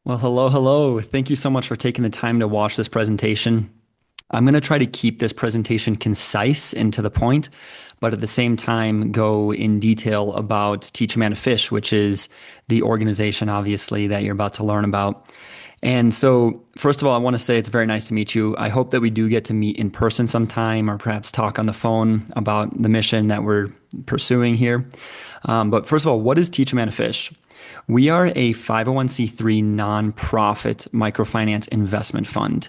Well, hello, hello. Thank you so much for taking the time to watch this presentation. I'm going to try to keep this presentation concise and to the point, but at the same time go in detail about Teach a Man to Fish, which is the organization, obviously, that you're about to learn about. And so, first of all, I want to say it's very nice to meet you. I hope that we do get to meet in person sometime or perhaps talk on the phone about the mission that we're pursuing here. But first of all, what is Teach a Man to Fish? We are a 501c3 nonprofit microfinance investment fund.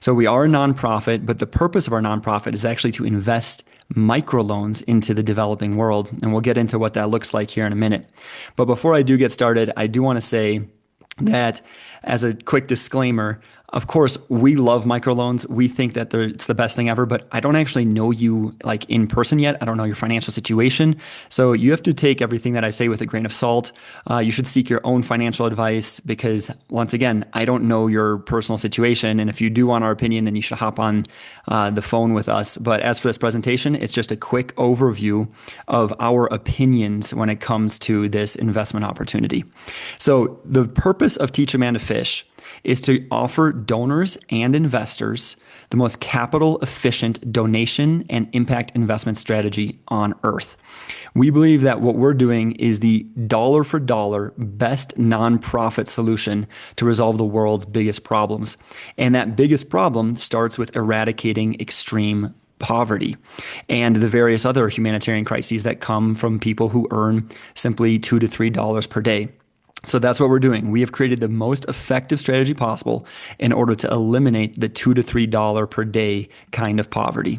So we are a nonprofit, but the purpose of our nonprofit is actually to invest microloans into the developing world. And we'll get into what that looks like here in a minute. But before I do get started, I do want to say that as a quick disclaimer, of course, we love microloans. We think that it's the best thing ever, but I don't actually know you like in person yet. I don't know your financial situation. So you have to take everything that I say with a grain of salt. You should seek your own financial advice because once again, I don't know your personal situation. And if you do want our opinion, then you should hop on the phone with us. But as for this presentation, it's just a quick overview of our opinions when it comes to this investment opportunity. So the purpose of Teach a Man to Fish is to offer donors and investors the most capital efficient donation and impact investment strategy on earth. We believe that what we're doing is the dollar for dollar best nonprofit solution to resolve the world's biggest problems. And that biggest problem starts with eradicating extreme poverty and the various other humanitarian crises that come from people who earn simply $2 to $3 per day. So that's what we're doing. We have created the most effective strategy possible in order to eliminate the $2 to $3 per day kind of poverty.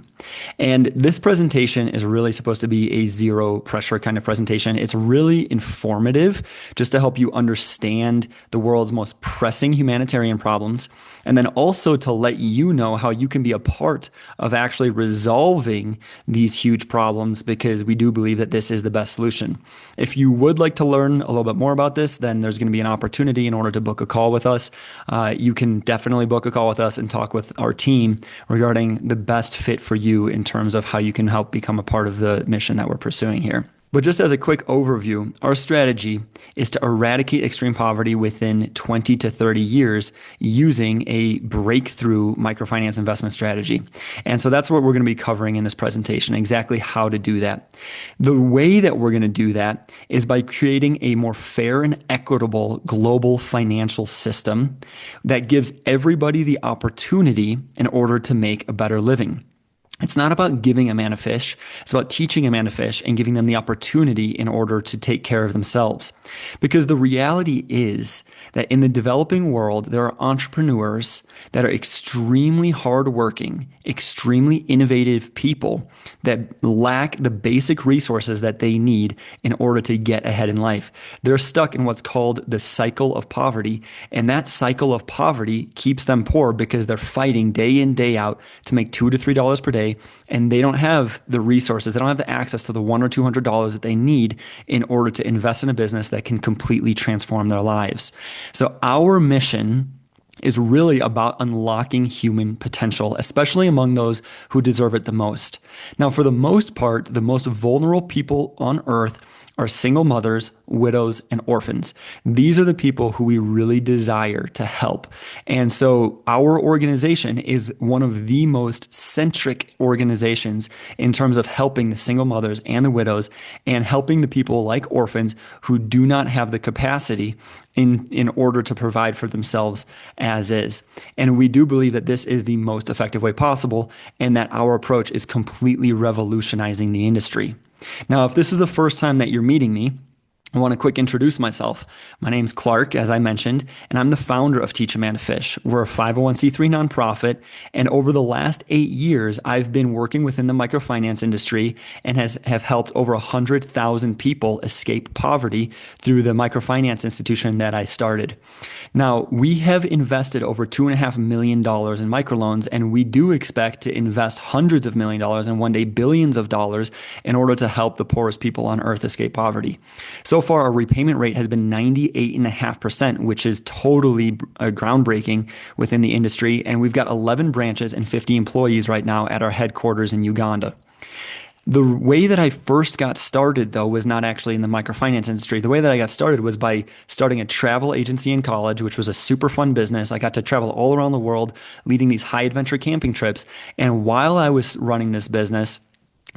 And this presentation is really supposed to be a zero pressure kind of presentation. It's really informative just to help you understand the world's most pressing humanitarian problems, and then also to let you know how you can be a part of actually resolving these huge problems, because we do believe that this is the best solution. If you would like to learn a little bit more about this, then there's going to be an opportunity in order to book a call with us. You can definitely book a call with us and talk with our team regarding the best fit for you in terms of how you can help become a part of the mission that we're pursuing here. But just as a quick overview, our strategy is to eradicate extreme poverty within 20 to 30 years using a breakthrough microfinance investment strategy. And so that's what we're going to be covering in this presentation, exactly how to do that. The way that we're going to do that is by creating a more fair and equitable global financial system that gives everybody the opportunity in order to make a better living. It's not about giving a man a fish. It's about teaching a man to fish and giving them the opportunity in order to take care of themselves. Because the reality is that in the developing world, there are entrepreneurs that are extremely hardworking, extremely innovative people that lack the basic resources that they need in order to get ahead in life. They're stuck in what's called the cycle of poverty. And that cycle of poverty keeps them poor because they're fighting day in, day out to make $2 to $3 per day. And they don't have the resources, they don't have the access to the $100 or $200 that they need in order to invest in a business that can completely transform their lives. So our mission is really about unlocking human potential, especially among those who deserve it the most. Now, for the most part, the most vulnerable people on earth are single mothers, widows, and orphans. These are the people who we really desire to help. And so our organization is one of the most centric organizations in terms of helping the single mothers and the widows and helping the people like orphans who do not have the capacity in order to provide for themselves as is. And we do believe that this is the most effective way possible and that our approach is completely revolutionizing the industry. Now, if this is the first time that you're meeting me, I want to quick introduce myself. My name's Clark, as I mentioned, and I'm the founder of Teach a Man to Fish. We're a 501c3 nonprofit, and over the last 8 years, I've been working within the microfinance industry and have helped over 100,000 people escape poverty through the microfinance institution that I started. Now, we have invested over $2.5 million in microloans, and we do expect to invest hundreds of million dollars and one day billions of dollars in order to help the poorest people on earth escape poverty. So far, our repayment rate has been 98.5%, which is totally groundbreaking within the industry. And we've got 11 branches and 50 employees right now at our headquarters in Uganda. The way that I first got started, though, was not actually in the microfinance industry. The way that I got started was by starting a travel agency in college, which was a super fun business. I got to travel all around the world, leading these high adventure camping trips. And while I was running this business,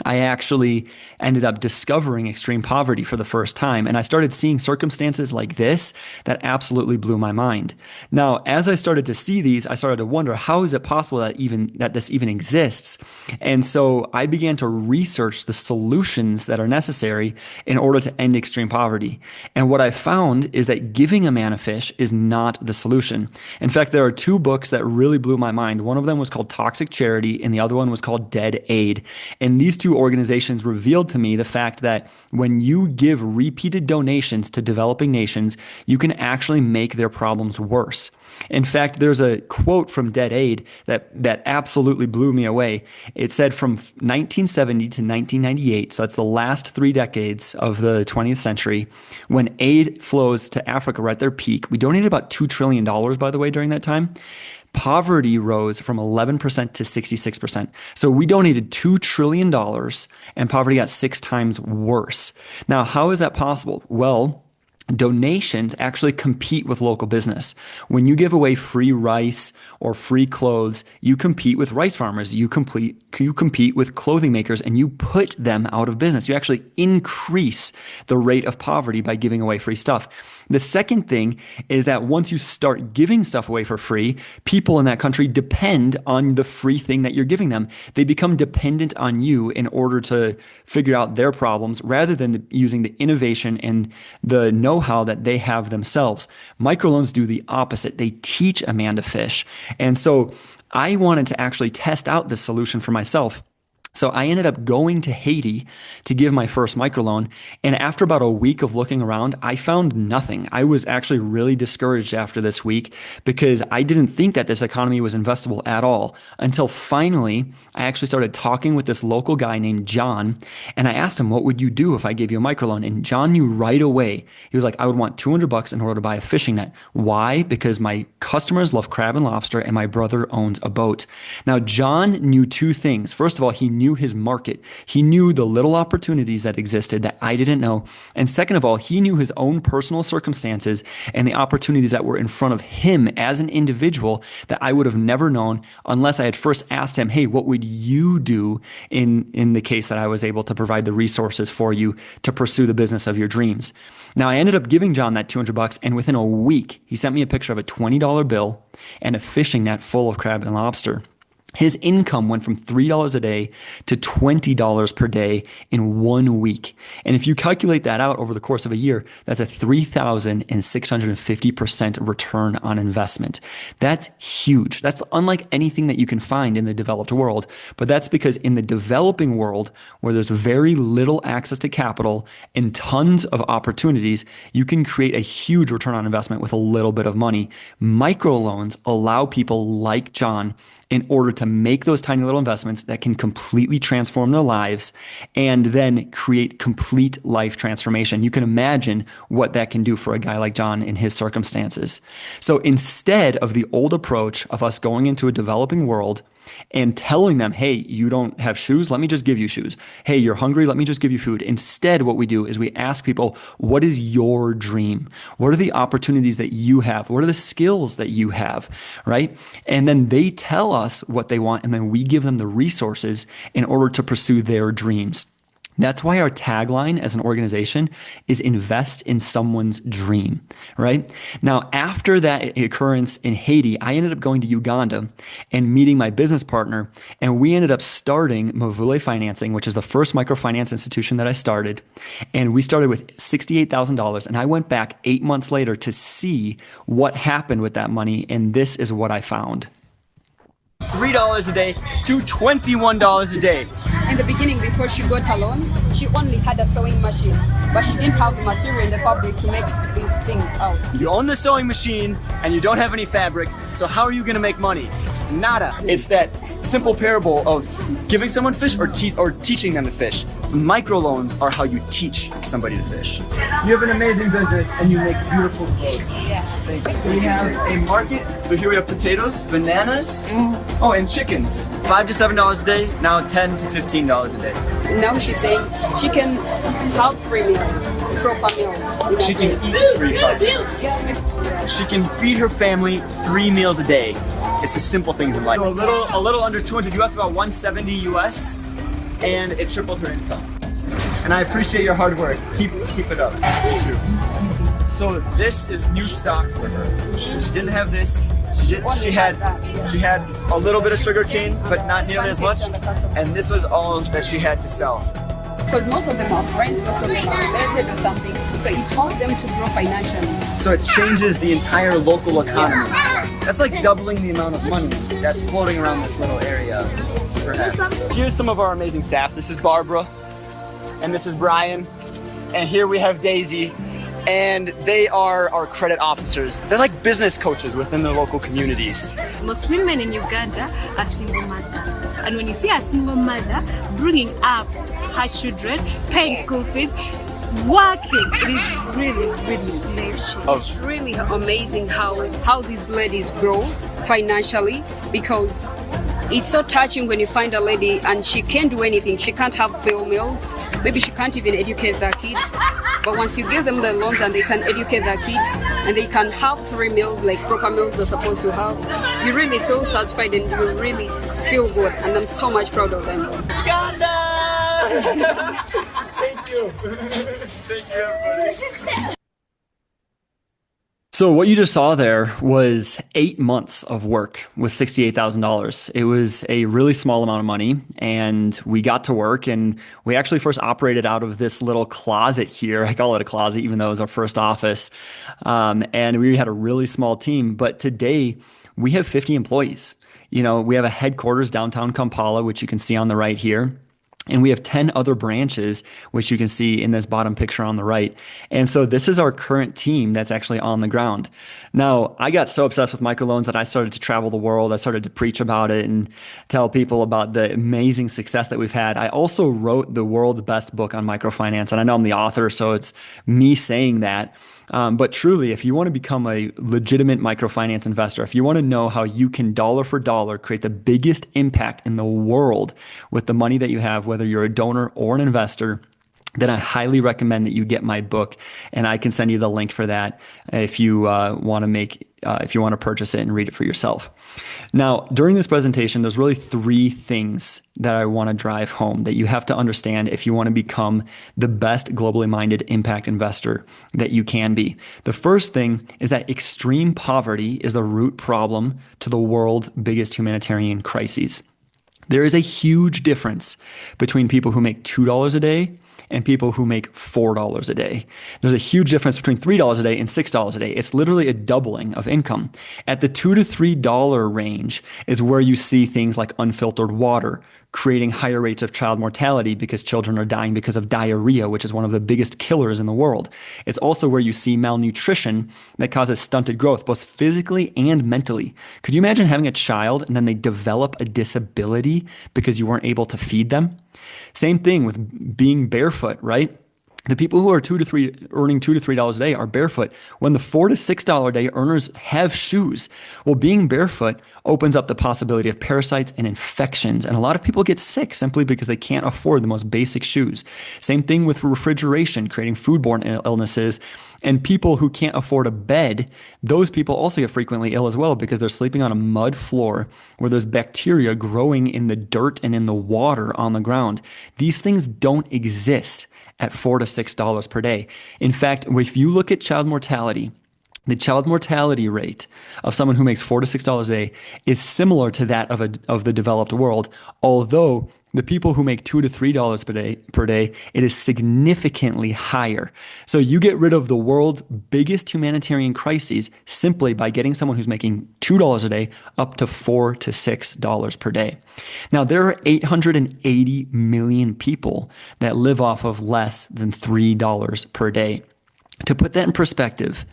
I actually ended up discovering extreme poverty for the first time. And I started seeing circumstances like this that absolutely blew my mind. Now, as I started to see these, I started to wonder, how is it possible that this even exists? And so I began to research the solutions that are necessary in order to end extreme poverty. And what I found is that giving a man a fish is not the solution. In fact, there are two books that really blew my mind. One of them was called Toxic Charity, and the other one was called Dead Aid. And these two organizations revealed to me the fact that when you give repeated donations to developing nations, you can actually make their problems worse. In fact, there's a quote from Dead Aid that absolutely blew me away. It said from 1970 to 1998, so that's the last 3 decades of the 20th century, when aid flows to Africa were at their peak. We donated about $2 trillion, by the way, during that time. Poverty rose from 11% to 66%. So we donated $2 trillion and poverty got 6 times worse. Now, how is that possible? Well, donations actually compete with local business. When you give away free rice or free clothes, you compete with rice farmers, you compete with clothing makers, and you put them out of business. You actually increase the rate of poverty by giving away free stuff. The second thing is that once you start giving stuff away for free, people in that country depend on the free thing that you're giving them. They become dependent on you in order to figure out their problems rather than using the innovation and the know-how that they have themselves. Microloans do the opposite. They teach a man to fish. And so I wanted to actually test out this solution for myself. So I ended up going to Haiti to give my first microloan. And after about a week of looking around, I found nothing. I was actually really discouraged after this week because I didn't think that this economy was investable at all until finally I actually started talking with this local guy named John. And I asked him, what would you do if I gave you a microloan? And John knew right away. He was like, I would want $200 in order to buy a fishing net. Why? Because my customers love crab and lobster and my brother owns a boat. Now, John knew 2 things. First of all, he knew his market. He knew the little opportunities that existed that I didn't know. And second of all, he knew his own personal circumstances and the opportunities that were in front of him as an individual that I would have never known unless I had first asked him, hey, what would you do in the case that I was able to provide the resources for you to pursue the business of your dreams? Now, I ended up giving John that $200, and within a week, he sent me a picture of a $20 bill and a fishing net full of crab and lobster. His income went from $3 a day to $20 per day in 1 week. And if you calculate that out over the course of a year, that's a 3,650% return on investment. That's huge. That's unlike anything that you can find in the developed world. But that's because in the developing world, where there's very little access to capital and tons of opportunities, you can create a huge return on investment with a little bit of money. Microloans allow people like John in order to make those tiny little investments that can completely transform their lives and then create complete life transformation. You can imagine what that can do for a guy like John in his circumstances. So instead of the old approach of us going into a developing world and telling them, hey, you don't have shoes, let me just give you shoes. Hey, you're hungry, let me just give you food. Instead, what we do is we ask people, what is your dream? What are the opportunities that you have? What are the skills that you have, right? And then they tell us what they want, and then we give them the resources in order to pursue their dreams. That's why our tagline as an organization is invest in someone's dream, right? Now, after that occurrence in Haiti, I ended up going to Uganda and meeting my business partner, and we ended up starting Mavule Financing, which is the first microfinance institution that I started. And we started with $68,000, and I went back 8 months later to see what happened with that money, and this is what I found. $3 a day to $21 a day. In the beginning, before she got a loan, she only had a sewing machine, but she didn't have the material and the fabric to make things out. You own the sewing machine and you don't have any fabric, so how are you going to make money? Nada. It's that simple parable of giving someone fish or teaching them to fish. Microloans are how you teach somebody to fish. You have an amazing business and you make beautiful clothes. Yeah. Thank you. We have a market. So here we have potatoes, bananas, oh, and chickens. $5 to $7 a day, now $10 to $15 a day. Now she's saying she can have 3 meals, proper meals. She can eat 3 meals. She can feed her family 3 meals a day. It's the simple things in life. So a little under 200 US, about 170 US, and it tripled her income. And I appreciate your hard work. Keep it up. Nice to meet you. So this is new stock for her. She didn't have this. She had a little bit of sugar cane, but not nearly as much. And this was all that she had to sell. Because most of them are friends, most of them are related or something. So it helps them to grow financially. So it changes the entire local economy. That's like doubling the amount of money that's floating around this little area, perhaps. Here's some of our amazing staff. This is Barbara, and this is Brian, and here we have Daisy, and they are our credit officers. They're like business coaches within their local communities. Most women in Uganda are single mothers. And when you see a single mother bringing up her children, paying school fees, working, it is really, really life-changing. It's really amazing how these ladies grow financially, because it's so touching when you find a lady and she can't do anything. She can't have full meals. Maybe she can't even educate their kids. But once you give them the loans and they can educate their kids and they can have 3 meals, like proper meals they're supposed to have, you really feel satisfied and you really feel good. And I'm so much proud of them. Uganda! Thank you. Thank you, everybody. So what you just saw there was 8 months of work with $68,000. It was a really small amount of money, and we got to work, and we actually first operated out of this little closet here. I call it a closet, even though it was our first office. And we had a really small team, but today we have 50 employees. You know, we have a headquarters downtown Kampala, which you can see on the right here. And we have 10 other branches, which you can see in this bottom picture on the right. And so this is our current team that's actually on the ground. Now, I got so obsessed with microloans that I started to travel the world. I started to preach about it and tell people about the amazing success that we've had. I also wrote the world's best book on microfinance. And I know I'm the author, so it's me saying that. But truly, if you want to become a legitimate microfinance investor, if you want to know how you can dollar for dollar create the biggest impact in the world with the money that you have, whether you're a donor or an investor, then I highly recommend that you get my book, and I can send you the link for that if you want to purchase it and read it for yourself. Now, during this presentation, there's really 3 things that I want to drive home that you have to understand if you want to become the best globally minded impact investor that you can be. The first thing is that extreme poverty is the root problem to the world's biggest humanitarian crises. There is a huge difference between people who make $2 a day and people who make $4 a day. There's a huge difference between $3 a day and $6 a day. It's literally a doubling of income. At the $2 to $3 range is where you see things like unfiltered water, creating higher rates of child mortality because children are dying because of diarrhea, which is one of the biggest killers in the world. It's also where you see malnutrition that causes stunted growth, both physically and mentally. Could you imagine having a child and then they develop a disability because you weren't able to feed them? Same thing with being barefoot, right? The people who are earning $2 to $3 a day are barefoot when the $4 to $6 a day earners have shoes. Well, being barefoot opens up the possibility of parasites and infections. And a lot of people get sick simply because they can't afford the most basic shoes. Same thing with refrigeration, creating foodborne illnesses. And people who can't afford a bed, those people also get frequently ill as well because they're sleeping on a mud floor where there's bacteria growing in the dirt and in the water on the ground. These things don't exist at $4 to $6 per day. In fact, if you look at child mortality, the child mortality rate of someone who makes $4 to $6 a day is similar to that of the developed world, although the people who make $2 to $3 per day, it is significantly higher. So you get rid of the world's biggest humanitarian crises simply by getting someone who's making $2 a day up to $4 to $6 per day. Now, there are 880 million people that live off of less than $3 per day. To put that in perspective,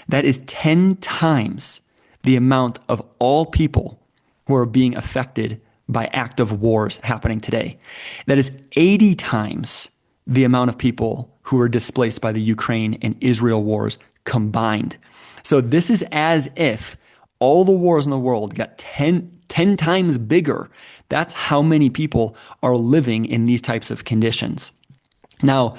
that is 10 times the amount of all people who are being affected by active wars happening today. That is 80 times the amount of people who were displaced by the Ukraine and Israel wars combined. So this is as if all the wars in the world got 10 times bigger. That's how many people are living in these types of conditions. Now,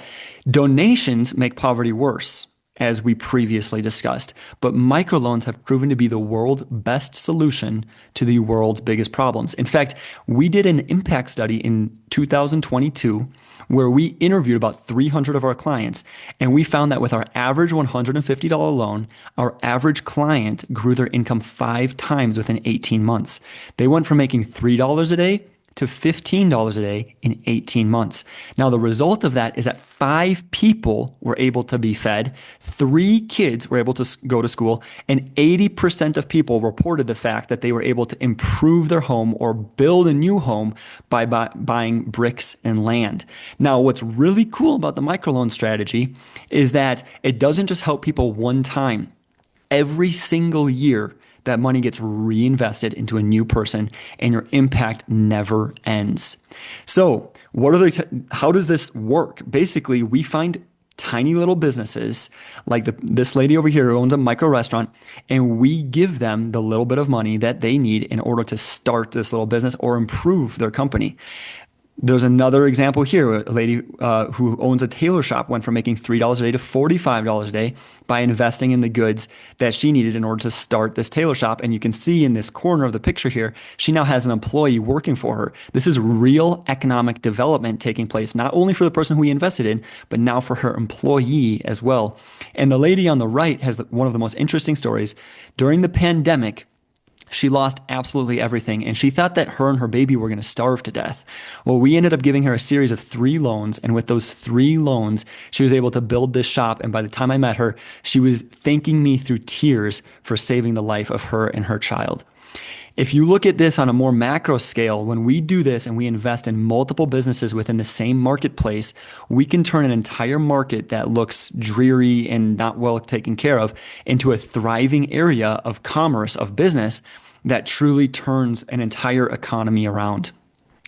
donations make poverty worse, as we previously discussed, but microloans have proven to be the world's best solution to the world's biggest problems. In fact, we did an impact study in 2022 where we interviewed about 300 of our clients, and we found that with our average $150 loan, our average client grew their income 5 times within 18 months. They went from making $3 a day to $15 a day in 18 months. Now, the result of that is that 5 people were able to be fed, 3 kids were able to go to school, and 80% of people reported the fact that they were able to improve their home or build a new home by buying bricks and land. Now, what's really cool about the microloan strategy is that it doesn't just help people one time. Every single year, that money gets reinvested into a new person and your impact never ends. So how does this work? Basically, we find tiny little businesses like this lady over here who owns a micro restaurant, and we give them the little bit of money that they need in order to start this little business or improve their company. There's another example here. A lady who owns a tailor shop went from making $3 a day to $45 a day by investing in the goods that she needed in order to start this tailor shop. And you can see in this corner of the picture here, she now has an employee working for her. This is real economic development taking place, not only for the person who we invested in, but now for her employee as well. And the lady on the right has one of the most interesting stories. During the pandemic, she lost absolutely everything, and she thought that her and her baby were going to starve to death. Well, we ended up giving her a series of 3 loans, and with those 3 loans, she was able to build this shop, and by the time I met her, she was thanking me through tears for saving the life of her and her child. If you look at this on a more macro scale, when we do this and we invest in multiple businesses within the same marketplace, we can turn an entire market that looks dreary and not well taken care of into a thriving area of commerce, of business, that truly turns an entire economy around.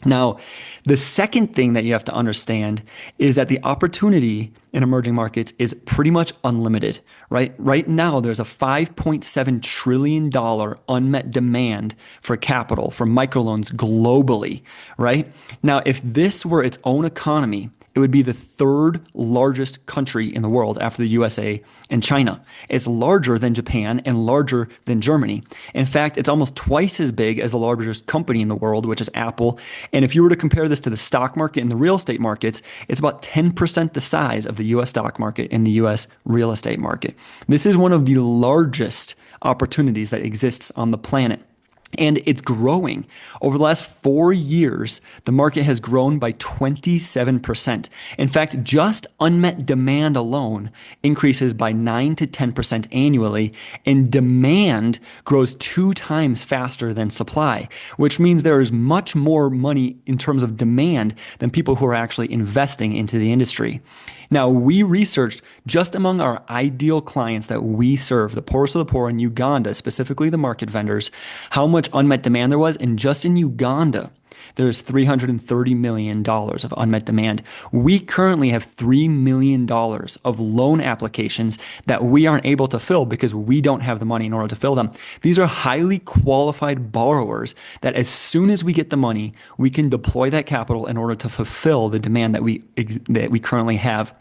Now, the second thing that you have to understand is that the opportunity in emerging markets is pretty much unlimited, right? Right now, there's a $5.7 trillion unmet demand for capital, for microloans globally, right? Now, if this were its own economy, it would be the 3rd largest country in the world after the USA and China. It's larger than Japan and larger than Germany. In fact, it's almost twice as big as the largest company in the world, which is Apple. And if you were to compare this to the stock market and the real estate markets, it's about 10% the size of the US stock market and the US real estate market. This is one of the largest opportunities that exists on the planet. And it's growing. Over the last 4 years, the market has grown by 27%. In fact, just unmet demand alone increases by 9 to 10% annually, and demand grows 2 times faster than supply, which means there is much more money in terms of demand than people who are actually investing into the industry. Now, we researched just among our ideal clients that we serve, the poorest of the poor in Uganda, specifically the market vendors, how much unmet demand there was. And just in Uganda, there's $330 million of unmet demand. We currently have $3 million of loan applications that we aren't able to fill because we don't have the money in order to fill them. These are highly qualified borrowers that as soon as we get the money, we can deploy that capital in order to fulfill the demand that we currently have.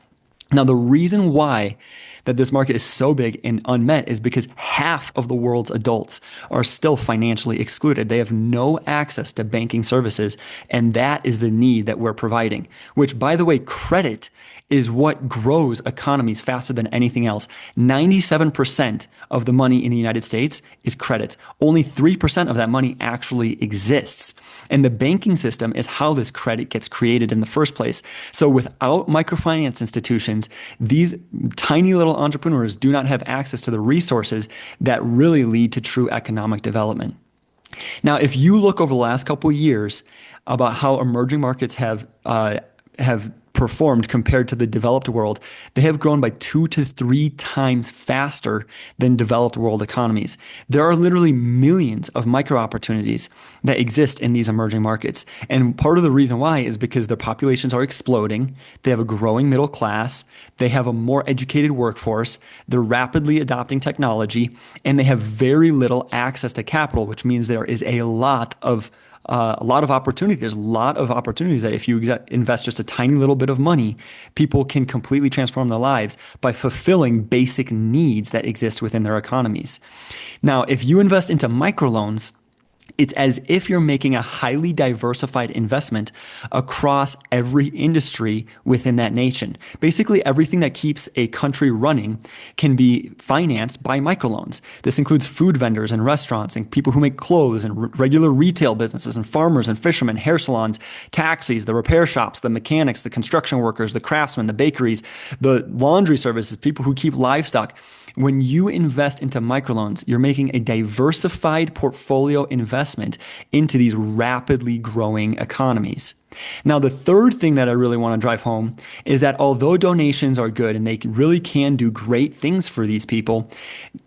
Now, the reason why that this market is so big and unmet is because half of the world's adults are still financially excluded. They have no access to banking services, and that is the need that we're providing, which, by the way, credit is what grows economies faster than anything else. 97% of the money in the United States is credit. Only 3% of that money actually exists. And the banking system is how this credit gets created in the first place. So without microfinance institutions, these tiny little entrepreneurs do not have access to the resources that really lead to true economic development. Now, if you look over the last couple of years about how emerging markets have performed compared to the developed world, they have grown by 2 to 3 times faster than developed world economies. There are literally millions of micro opportunities that exist in these emerging markets. And part of the reason why is because their populations are exploding. They have a growing middle class. They have a more educated workforce. They're rapidly adopting technology, and they have very little access to capital, which means there is a lot of opportunity. There's a lot of opportunities that if you invest just a tiny little bit of money, people can completely transform their lives by fulfilling basic needs that exist within their economies. Now, if you invest into microloans, it's as if you're making a highly diversified investment across every industry within that nation. Basically, everything that keeps a country running can be financed by microloans. This includes food vendors and restaurants and people who make clothes and regular retail businesses and farmers and fishermen, hair salons, taxis, the repair shops, the mechanics, the construction workers, the craftsmen, the bakeries, the laundry services, people who keep livestock. When you invest into microloans, you're making a diversified portfolio investment into these rapidly growing economies. Now, the third thing that I really want to drive home is that although donations are good and they really can do great things for these people,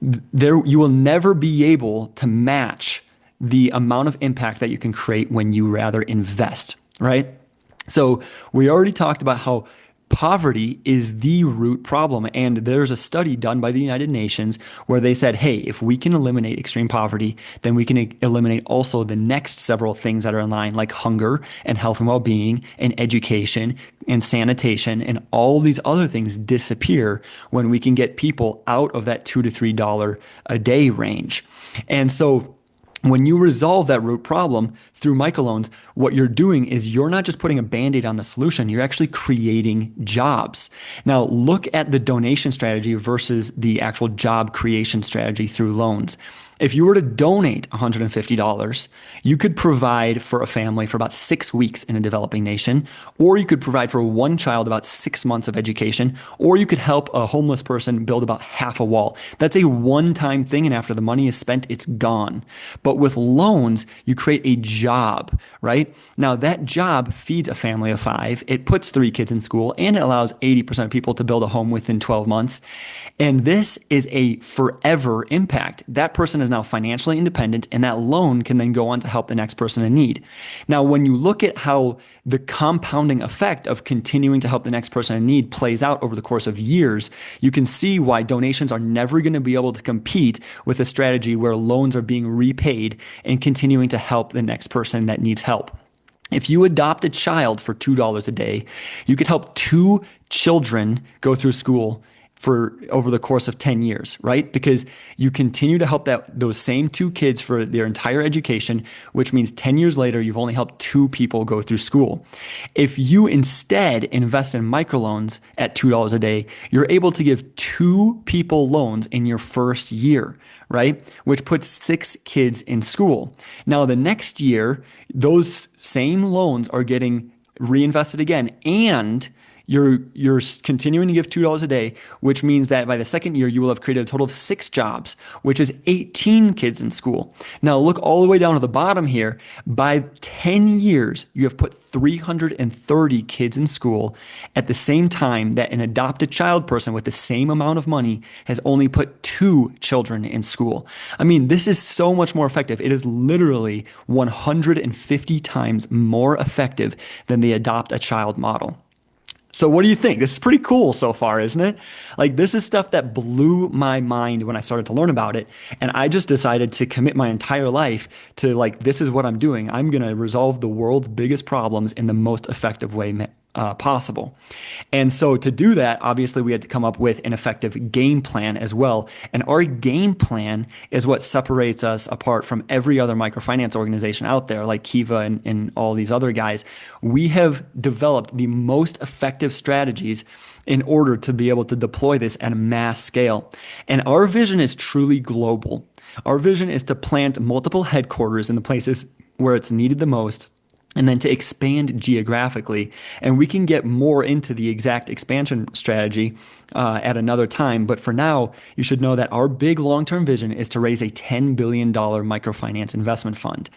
you will never be able to match the amount of impact that you can create when you rather invest, right? So we already talked about how poverty is the root problem. And there's a study done by the United Nations where they said, hey, if we can eliminate extreme poverty, then we can eliminate also the next several things that are in line, like hunger and health and well-being and education and sanitation, and all these other things disappear when we can get people out of that $2 to $3 a day range. And so when you resolve that root problem through microloans, what you're doing is you're not just putting a Band-Aid on the solution, you're actually creating jobs. Now, look at the donation strategy versus the actual job creation strategy through loans. If you were to donate $150, you could provide for a family for about 6 weeks in a developing nation, or you could provide for one child about 6 months of education, or you could help a homeless person build about half a wall. That's a one-time thing, and after the money is spent, it's gone. But with loans, you create a job, right? Now, that job feeds a family of 5. It puts 3 kids in school, and it allows 80% of people to build a home within 12 months. And this is a forever impact. That person is now financially independent, and that loan can then go on to help the next person in need. Now, when you look at how the compounding effect of continuing to help the next person in need plays out over the course of years, you can see why donations are never going to be able to compete with a strategy where loans are being repaid and continuing to help the next person that needs help. If you adopt a child for $2 a day, you could help 2 children go through school for over the course of 10 years, right? Because you continue to help those same 2 kids for their entire education, which means 10 years later, you've only helped 2 people go through school. If you instead invest in microloans at $2 a day, you're able to give 2 people loans in your first year, right? Which puts 6 kids in school. Now, the next year, those same loans are getting reinvested again, and you're continuing to give $2 a day, which means that by the second year, you will have created a total of 6 jobs, which is 18 kids in school. Now, look all the way down to the bottom here. By 10 years, you have put 330 kids in school at the same time that an adopted child person with the same amount of money has only put 2 children in school. I mean, this is so much more effective. It is literally 150 times more effective than the adopt a child model. So what do you think? This is pretty cool so far, isn't it? Like, this is stuff that blew my mind when I started to learn about it. And I just decided to commit my entire life to, like, this is what I'm doing. I'm going to resolve the world's biggest problems in the most effective way possible. And so to do that, obviously we had to come up with an effective game plan as well. And our game plan is what separates us apart from every other microfinance organization out there, like Kiva and all these other guys. We have developed the most effective strategies in order to be able to deploy this at a mass scale. And our vision is truly global. Our vision is to plant multiple headquarters in the places where it's needed the most, and then to expand geographically. And we can get more into the exact expansion strategy at another time. But for now, you should know that our big long-term vision is to raise a $10 billion microfinance investment fund.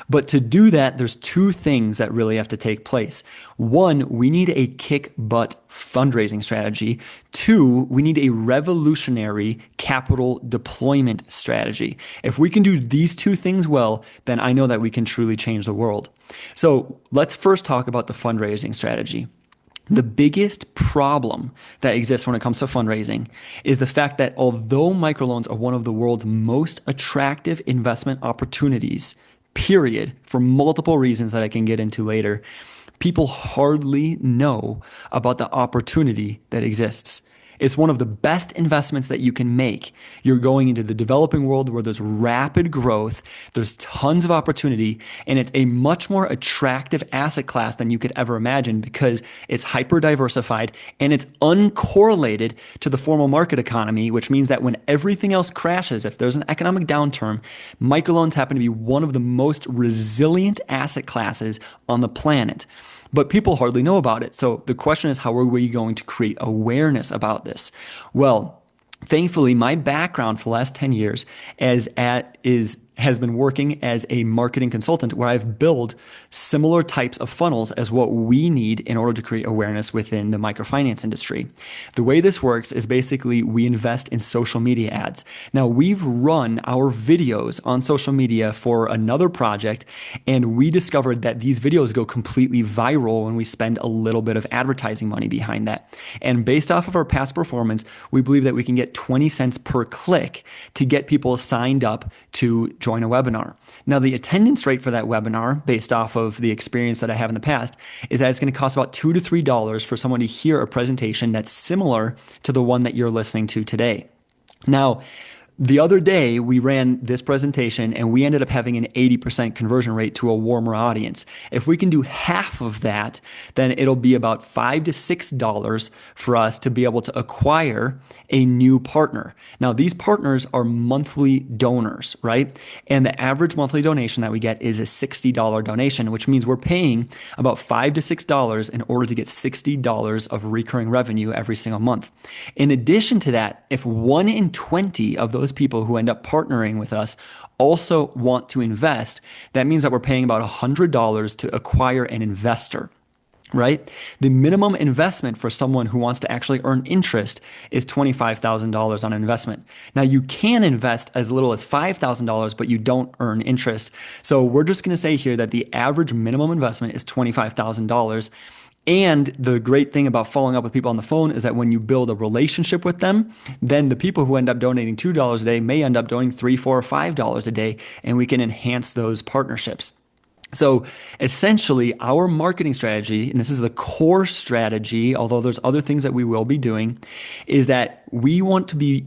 But to do that, there's two things that really have to take place. One, we need a kick butt fundraising strategy. Two, we need a revolutionary capital deployment strategy. If we can do these two things well, then I know that we can truly change the world. So let's first talk about the fundraising strategy. The biggest problem that exists when it comes to fundraising is the fact that although microloans are one of the world's most attractive investment opportunities, period, for multiple reasons that I can get into later, people hardly know about the opportunity that exists. It's one of the best investments that you can make. You're going into the developing world where there's rapid growth, there's tons of opportunity, and it's a much more attractive asset class than you could ever imagine because it's hyper diversified and it's uncorrelated to the formal market economy, which means that when everything else crashes, if there's an economic downturn, microloans happen to be one of the most resilient asset classes on the planet. But people hardly know about it. So the question is, how are we going to create awareness about this? Well, thankfully, my background for the last 10 years has been working as a marketing consultant where I've built similar types of funnels as what we need in order to create awareness within the microfinance industry. The way this works is basically we invest in social media ads. Now, we've run our videos on social media for another project, and we discovered that these videos go completely viral when we spend a little bit of advertising money behind that. And based off of our past performance, we believe that we can get 20 cents per click to get people signed up to join a webinar. Now, the attendance rate for that webinar, based off of the experience that I have in the past, is that it's going to cost about $2 to $3 for someone to hear a presentation that's similar to the one that you're listening to today. Now, the other day, we ran this presentation and we ended up having an 80% conversion rate to a warmer audience. If we can do half of that, then it'll be about $5 to $6 for us to be able to acquire a new partner. Now, these partners are monthly donors, right? And the average monthly donation that we get is a $60 donation, which means we're paying about $5 to $6 in order to get $60 of recurring revenue every single month. In addition to that, if 1 in 20 of those people who end up partnering with us also want to invest, that means that we're paying about $100 to acquire an investor, right? The minimum investment for someone who wants to actually earn interest is $25,000 on investment. Now, you can invest as little as $5,000, but you don't earn interest. So we're just going to say here that the average minimum investment is $25,000. And the great thing about following up with people on the phone is that when you build a relationship with them, then the people who end up donating $2 a day may end up donating $3, $4, or $5 a day, and we can enhance those partnerships. So essentially, our marketing strategy, and this is the core strategy, although there's other things that we will be doing, is that we want to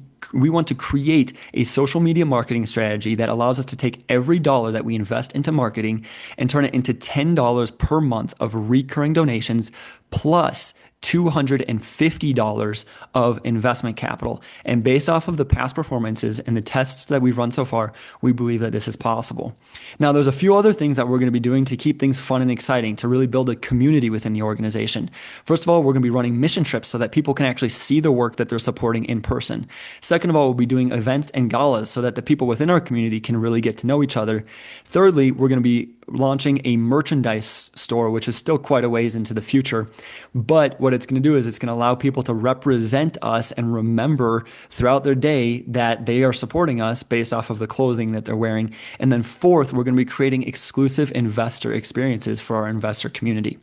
create a social media marketing strategy that allows us to take every dollar that we invest into marketing and turn it into $10 per month of recurring donations plus $250 of investment capital. And based off of the past performances and the tests that we've run so far, we believe that this is possible. Now, there's a few other things that we're going to be doing to keep things fun and exciting, to really build a community within the organization. First of all, we're going to be running mission trips so that people can actually see the work that they're supporting in person. Second of all, we'll be doing events and galas so that the people within our community can really get to know each other. Thirdly, we're going to be launching a merchandise store, which is still quite a ways into the future. But what it's going to do is it's going to allow people to represent us and remember throughout their day that they are supporting us based off of the clothing that they're wearing. And then fourth, we're going to be creating exclusive investor experiences for our investor community.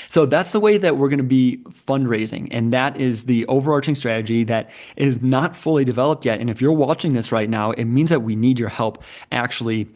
So that's the way that we're going to be fundraising. And that is the overarching strategy that is not fully developed yet. And if you're watching this right now, it means that we need your help actually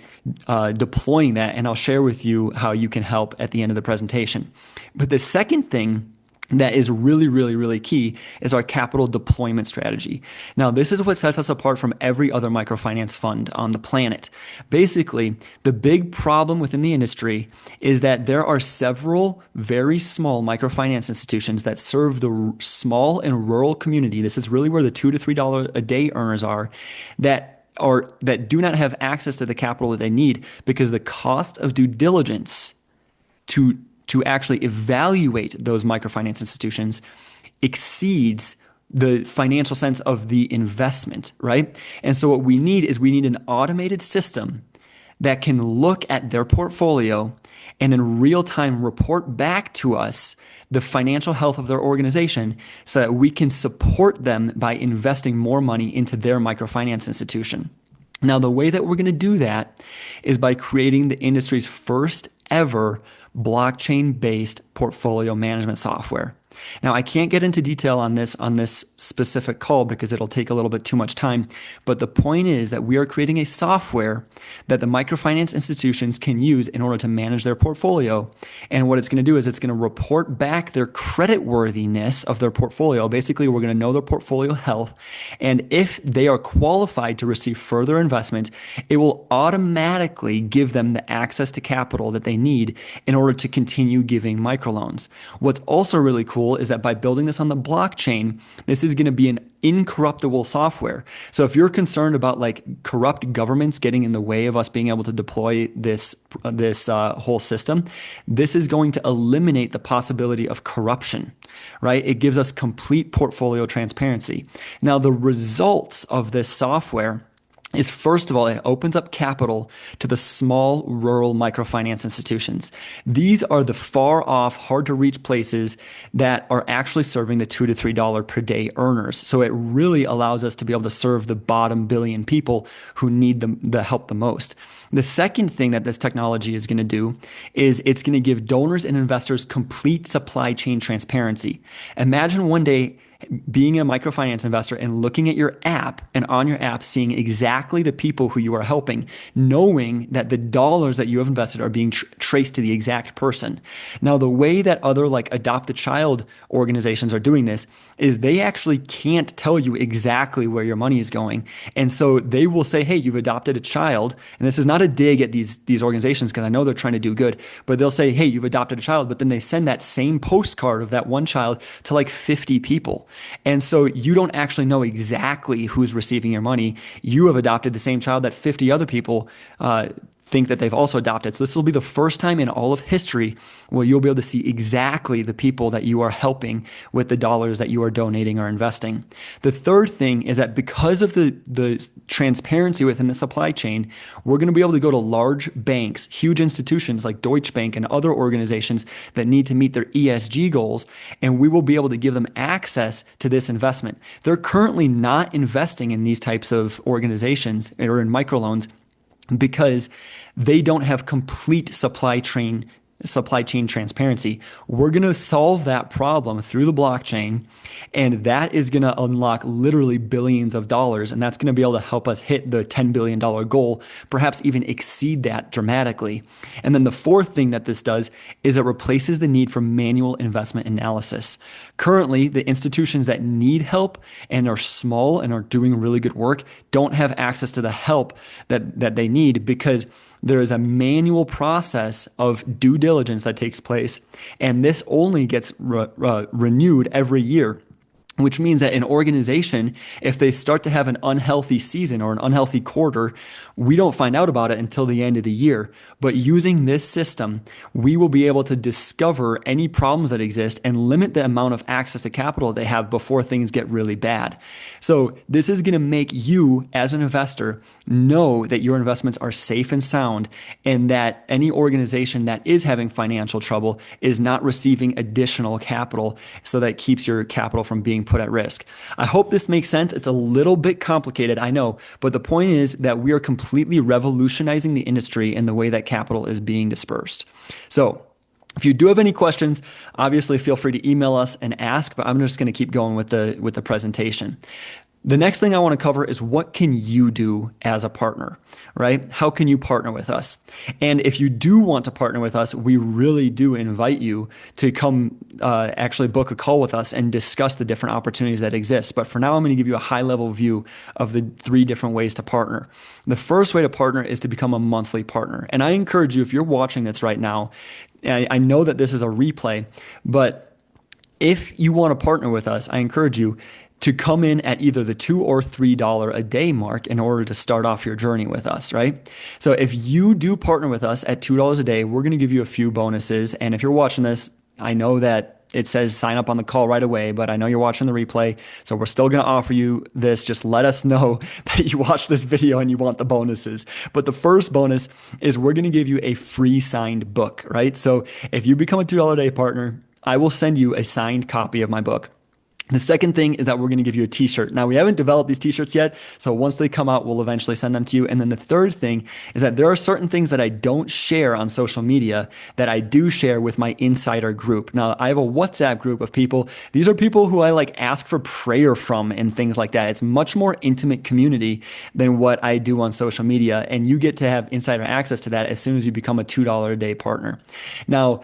deploying that. And I'll share with you how you can help at the end of the presentation. But the second thing that is really, really, really key is our capital deployment strategy. Now, this is what sets us apart from every other microfinance fund on the planet. Basically, the big problem within the industry is that there are several very small microfinance institutions that serve the small and rural community. This is really where the $2 to $3 a day earners are, that do not have access to the capital that they need because the cost of due diligence to actually evaluate those microfinance institutions exceeds the financial sense of the investment, right? And so what we need an automated system that can look at their portfolio and in real time report back to us the financial health of their organization so that we can support them by investing more money into their microfinance institution. Now, the way that we're going to do that is by creating the industry's first ever blockchain-based portfolio management software. Now, I can't get into detail on this specific call because it'll take a little bit too much time, but the point is that we are creating a software that the microfinance institutions can use in order to manage their portfolio. And what it's going to do is it's going to report back their creditworthiness of their portfolio. Basically, we're going to know their portfolio health. And if they are qualified to receive further investment, it will automatically give them the access to capital that they need in order to continue giving microloans. What's also really cool is that by building this on the blockchain, this is going to be an incorruptible software. So if you're concerned about like corrupt governments getting in the way of us being able to deploy this whole system, this is going to eliminate the possibility of corruption, right? It gives us complete portfolio transparency. Now, the results of this software is, first of all, it opens up capital to the small rural microfinance institutions. These are the far off, hard to reach places that are actually serving the $2 to $3 per day earners. So it really allows us to be able to serve the bottom billion people who need the help the most. The second thing that this technology is going to do is it's going to give donors and investors complete supply chain transparency. Imagine one day being a microfinance investor and looking at your app and on your app seeing exactly the people who you are helping, knowing that the dollars that you have invested are being traced to the exact person. Now, the way that other like Adopt a Child organizations are doing this is they actually can't tell you exactly where your money is going. And so they will say, hey, you've adopted a child. And this is not a dig at these organizations because I know they're trying to do good, but they'll say, hey, you've adopted a child. But then they send that same postcard of that one child to like 50 people. And so you don't actually know exactly who's receiving your money. You have adopted the same child that 50 other people think that they've also adopted. So this will be the first time in all of history where you'll be able to see exactly the people that you are helping with the dollars that you are donating or investing. The third thing is that because of the transparency within the supply chain, we're going to be able to go to large banks, huge institutions like Deutsche Bank and other organizations that need to meet their ESG goals, and we will be able to give them access to this investment. They're currently not investing in these types of organizations or in microloans because they don't have complete supply chain transparency. We're going to solve that problem through the blockchain, and that is going to unlock literally billions of dollars, and that's going to be able to help us hit the $10 billion goal, perhaps even exceed that dramatically. And then the fourth thing that this does is it replaces the need for manual investment analysis. Currently, the institutions that need help and are small and are doing really good work don't have access to the help that they need because there is a manual process of due diligence that takes place, and this only gets renewed every year. Which means that an organization, if they start to have an unhealthy season or an unhealthy quarter, we don't find out about it until the end of the year. But using this system, we will be able to discover any problems that exist and limit the amount of access to capital they have before things get really bad. So this is going to make you, as an investor, know that your investments are safe and sound, and that any organization that is having financial trouble is not receiving additional capital, so that keeps your capital from being put at risk. I hope this makes sense. It's a little bit complicated, I know, but the point is that we are completely revolutionizing the industry in the way that capital is being dispersed. So if you do have any questions, obviously feel free to email us and ask, but I'm just going to keep going with the presentation. The next thing I want to cover is what can you do as a partner, right? How can you partner with us? And if you do want to partner with us, we really do invite you to come actually book a call with us and discuss the different opportunities that exist. But for now, I'm going to give you a high-level view of the 3 different ways to partner. The first way to partner is to become a monthly partner. And I encourage you, if you're watching this right now, I know that this is a replay, but if you want to partner with us, I encourage you, to come in at either the $2 or $3 a day mark in order to start off your journey with us, right? So if you do partner with us at $2 a day, we're going to give you a few bonuses. And if you're watching this, I know that it says sign up on the call right away, but I know you're watching the replay. So we're still going to offer you this. Just let us know that you watch this video and you want the bonuses. But the first bonus is we're going to give you a free signed book, right? So if you become a $2 a day partner, I will send you a signed copy of my book. The second thing is that we're going to give you a t-shirt. Now, we haven't developed these t-shirts yet, so once they come out, we'll eventually send them to you. And then the third thing is that there are certain things that I don't share on social media that I do share with my insider group. Now, I have a WhatsApp group of people. These are people who I ask for prayer from and things like that. It's much more intimate community than what I do on social media, and you get to have insider access to that as soon as you become a $2 a day partner. Now,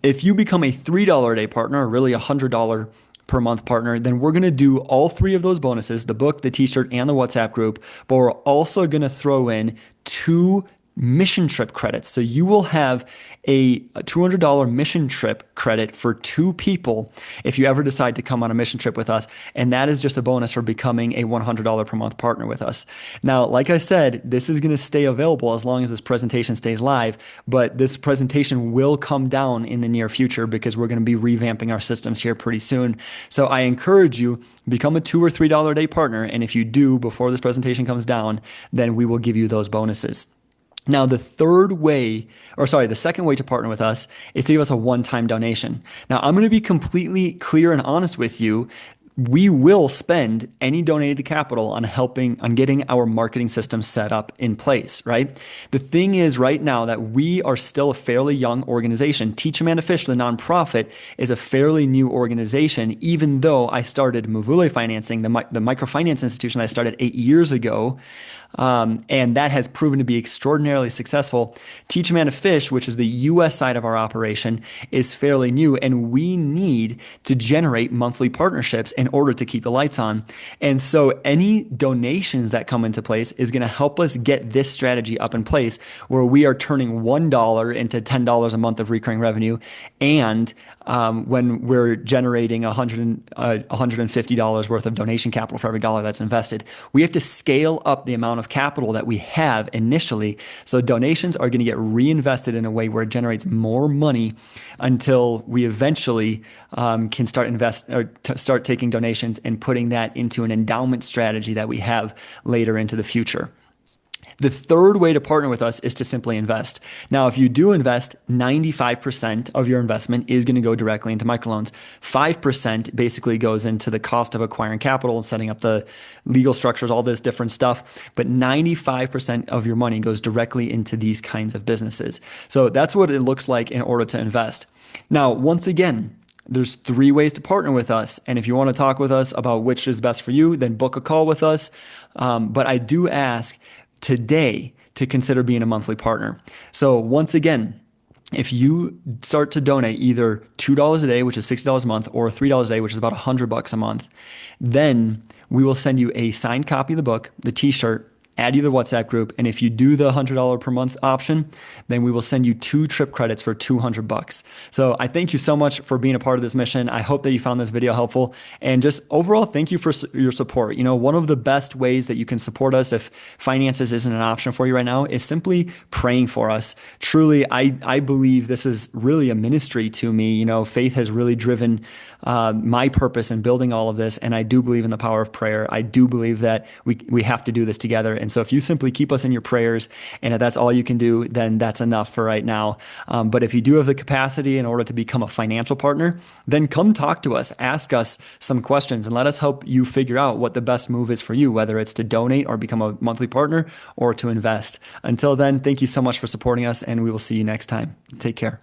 if you become a $3 a day partner, or really $100 per month partner, then we're going to do all three of those bonuses, the book, the t-shirt, and the WhatsApp group, but we're also going to throw in 2 mission trip credits. So you will have a $200 mission trip credit for 2 people if you ever decide to come on a mission trip with us. And that is just a bonus for becoming a $100 per month partner with us. Now, like I said, this is going to stay available as long as this presentation stays live, but this presentation will come down in the near future because we're going to be revamping our systems here pretty soon. So I encourage you, become a $2 or $3 a day partner. And if you do before this presentation comes down, then we will give you those bonuses. Now, the second way to partner with us is to give us a one-time donation. Now, I'm going to be completely clear and honest with you. We will spend any donated capital on getting our marketing system set up in place, right? The thing is right now that we are still a fairly young organization. Teach Amanda Fish, the nonprofit, is a fairly new organization, even though I started Mvule Financing, the microfinance institution that I started 8 years ago. And that has proven to be extraordinarily successful. Teach Amanda Fish, which is the US side of our operation, is fairly new, and we need to generate monthly partnerships in order to keep the lights on. And so any donations that come into place is going to help us get this strategy up in place where we are turning $1 into $10 a month of recurring revenue. And when we're generating $150 worth of donation capital for every dollar that's invested, we have to scale up the amount of capital that we have initially. So donations are going to get reinvested in a way where it generates more money until we eventually can start taking donations and putting that into an endowment strategy that we have later into the future. The third way to partner with us is to simply invest. Now, if you do invest, 95% of your investment is going to go directly into microloans. 5% basically goes into the cost of acquiring capital and setting up the legal structures, all this different stuff. But 95% of your money goes directly into these kinds of businesses. So that's what it looks like in order to invest. Now, once again, there's 3 ways to partner with us. And if you want to talk with us about which is best for you, then book a call with us. But I do ask today to consider being a monthly partner. So once again, if you start to donate either $2 a day, which is $60 a month, or $3 a day, which is about $100 a month, then we will send you a signed copy of the book, the t-shirt, add you to the WhatsApp group. And if you do the $100 per month option, then we will send you 2 trip credits for $200. So I thank you so much for being a part of this mission. I hope that you found this video helpful, and just overall, thank you for your support. You know, one of the best ways that you can support us if finances isn't an option for you right now is simply praying for us. Truly, I believe this is really a ministry to me. You know, faith has really driven my purpose in building all of this. And I do believe in the power of prayer. I do believe that we have to do this together. And so if you simply keep us in your prayers, and if that's all you can do, then that's enough for right now. But if you do have the capacity in order to become a financial partner, then come talk to us, ask us some questions, and let us help you figure out what the best move is for you, whether it's to donate or become a monthly partner or to invest. Until then, thank you so much for supporting us, and we will see you next time. Take care.